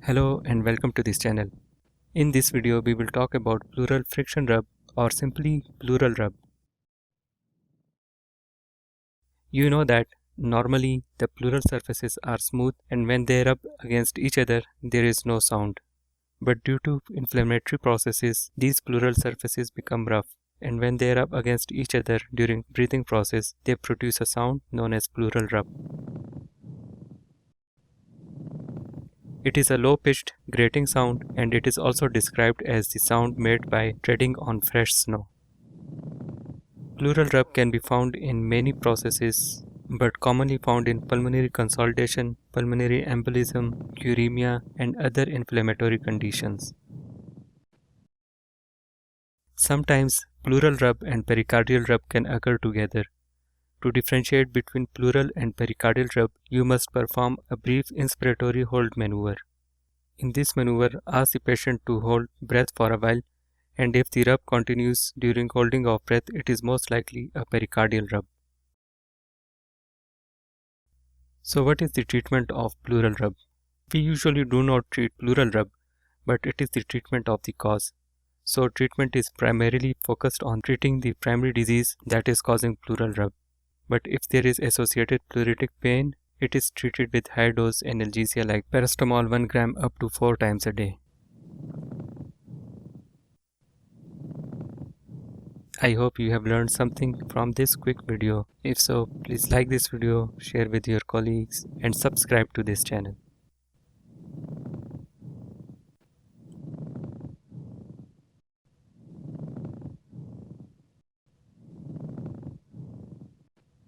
Hello and welcome to this channel. In this video we will talk about pleural friction rub or simply pleural rub. You know that normally the pleural surfaces are smooth and when they rub against each other there is no sound. But due to inflammatory processes these pleural surfaces become rough and when they rub against each other during breathing process they produce a sound known as pleural rub. It is a low-pitched, grating sound and it is also described as the sound made by treading on fresh snow. Pleural rub can be found in many processes, but commonly found in pulmonary consolidation, pulmonary embolism, uremia, and other inflammatory conditions. Sometimes pleural rub and pericardial rub can occur together. To differentiate between pleural and pericardial rub, you must perform a brief inspiratory hold maneuver. In this maneuver, ask the patient to hold breath for a while, and if the rub continues during holding of breath, it is most likely a pericardial rub. So what is the treatment of pleural rub? We usually do not treat pleural rub, but it is the treatment of the cause. So treatment is primarily focused on treating the primary disease that is causing pleural rub. But if there is associated pleuritic pain, it is treated with high-dose analgesia like paracetamol 1 gram up to 4 times a day. I hope you have learned something from this quick video. If so, please like this video, share with your colleagues and subscribe to this channel.